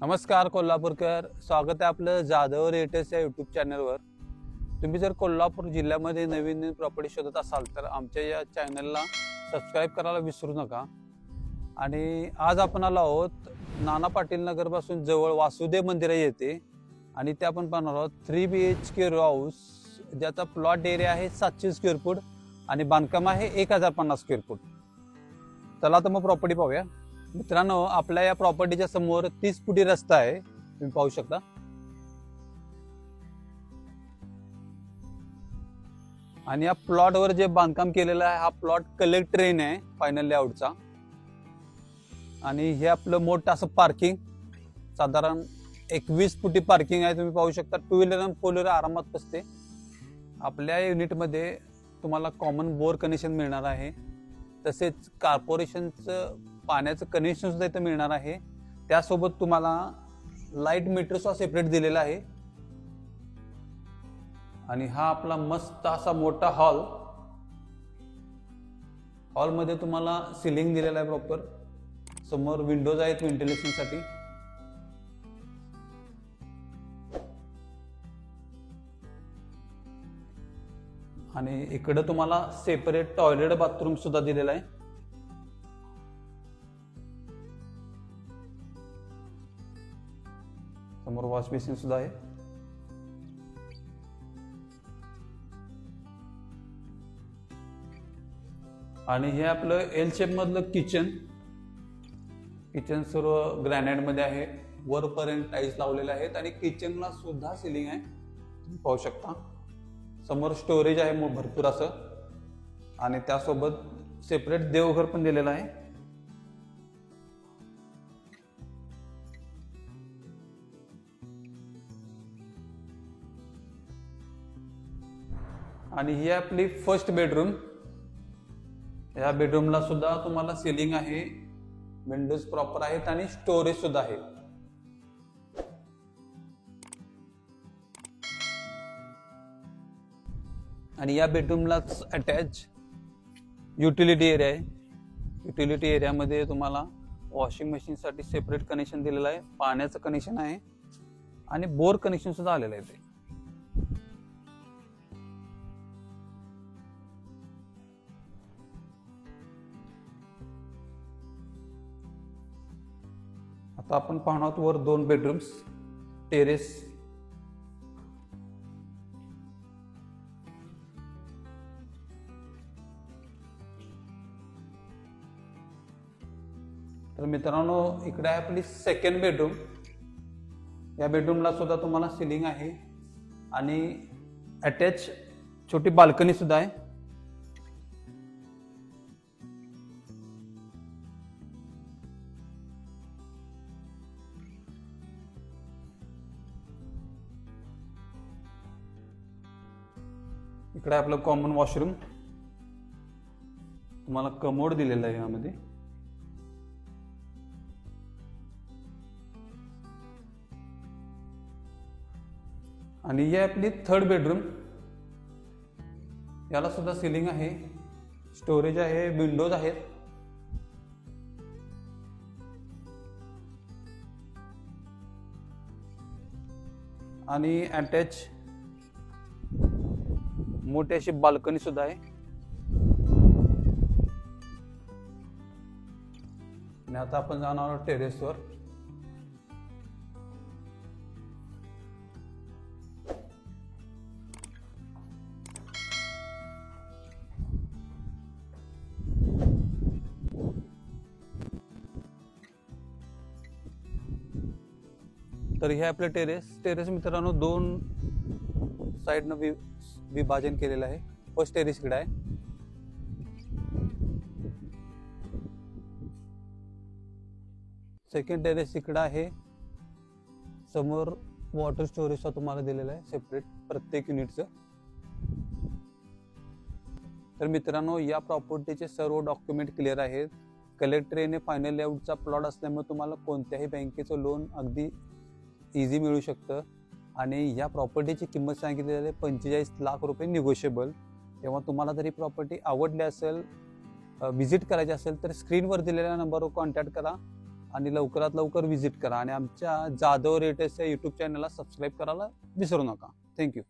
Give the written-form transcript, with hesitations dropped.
नमस्कार कोल्हापूरकर, स्वागत आहे आपलं जाधव रेटर्स या यूट्यूब चॅनलवर. तुम्ही जर कोल्हापूर जिल्ह्यामध्ये नवीन प्रॉपर्टी शोधत असाल तर आमच्या या चॅनलला सबस्क्राईब करायला विसरू नका. आणि आज आपण आलो आहोत नाना पाटील नगरपासून जवळ वासुदेव मंदिर येते आणि ते आपण पाहणार आहोत 3 BHK रो हाऊस, ज्याचा प्लॉट एरिया आहे 700 स्क्वेअर फूट आणि बांधकाम आहे 1050 स्क्वेअर फूट. चला तर मग प्रॉपर्टी पाहूया. मित्रांनो, आपल्या या प्रॉपर्टीच्या समोर 30 फुटी रस्ता आहे, तुम्ही पाहू शकता. आणि या प्लॉटवर जे बांधकाम केलेलं आहे हा प्लॉट कलेक्ट रेन आहे फायनल लेआउटचा. आणि हे आपलं मोठं असं पार्किंग, साधारण 21 फुटी पार्किंग आहे, तुम्ही पाहू शकता. 2 व्हीलर आणि 4 व्हीलर आरामात बसते. आपल्या युनिटमध्ये तुम्हाला कॉमन बोर कनेक्शन मिळणार आहे, तसेच कॉर्पोरेशनचं पाण्याचं कनेक्शन सुद्धा इथं मिळणार आहे. त्यासोबत तुम्हाला लाईट मीटर सुद्धा सेपरेट दिलेला आहे. आणि हा आपला मस्त असा मोठा हॉलमध्ये तुम्हाला सिलिंग दिलेला आहे प्रॉपर. समोर विंडोज आहेत व्हेंटिलेशन साठी. आणि इकडे तुम्हाला सेपरेट टॉयलेट बाथरूम सुद्धा दिलेला आहे. समोर वॉश बेसिन सुद्धा आहे. आणि हे आपलं एल शेप मधलं किचन सर्व ग्रॅनाइट मध्ये आहे. वरपर्यंत टाईल्स लावलेले आहेत आणि किचनला सुद्धा सिलिंग आहे, तुम्ही पाहू शकता. समोर स्टोरेज आहे भरपूर असं, आणि त्यासोबत सेपरेट देवघर पण दिलेलं आहे. आणि ही आपली फर्स्ट बेडरूम. या बेडरूमला सुद्धा तुम्हाला सिलिंग आहे, विंडोज प्रॉपर आहेत आणि स्टोरेज सुद्धा आहे. आणि या बेडरूमलाच अटॅच युटिलिटी एरिया आहे. युटिलिटी एरियामध्ये तुम्हाला वॉशिंग मशीन साठी सेपरेट कनेक्शन दिलेलं आहे, पाण्याचं कनेक्शन आहे आणि बोर कनेक्शन सुद्धा आलेलं आहे. ते आता आपण पाहणार आहोत वर 2 बेडरूम्स, टेरेस. तर मित्रांनो, इकडे आहे आपली सेकंड बेडरूम. या बेडरूमला सुद्धा तुम्हाला सिलिंग आहे आणि अटॅच छोटी बाल्कनी सुद्धा आहे. इकडे आपलं कॉमन वॉशरूम, तुम्हाला कमोड दिलेलं आहे यामध्ये. आणि ही आपली थर्ड बेडरूम. याला सुद्धा सिलिंग आहे, स्टोरेज आहे, विंडोज आहेत. आणि अटॅच मोठी अशी बाल्कनी सुद्धा आहे. आणि आता आपण जाणार आहोत टेरेसवर. तर हे आपले टेरेस मित्रांनो 2 साइडनं विभाजन केलेलं आहे. फर्स्ट टेरेस इकडे आहे. सेकंड टेरेस इकडे आहे. समोर वॉटर स्टोरेज तुम्हाला दिलेलं आहे सेपरेट प्रत्येक युनिटचं. तर मित्रांनो, या प्रॉपर्टीचे सर्व डॉक्युमेंट क्लिअर आहेत. कलेक्टर येणे फायनल लेआउटचा प्लॉट असल्यामुळे तुम्हाला कोणत्याही बँकेचं लोन अगदी इझी मिळू शकतं. आणि या प्रॉपर्टीची किंमत सांगितली आहे 45 लाख रुपये निगोशिएबल. तेव्हा तुम्हाला जरी प्रॉपर्टी आवडली असेल, व्हिजिट करायची असेल तर स्क्रीनवर दिलेल्या नंबरवर कॉन्टॅक्ट करा आणि लवकरात लवकर व्हिजिट करा आणि आमच्या जाधव रेटर्स या यूट्यूब चॅनलला सबस्क्राईब करायला विसरू नका. थँक्यू.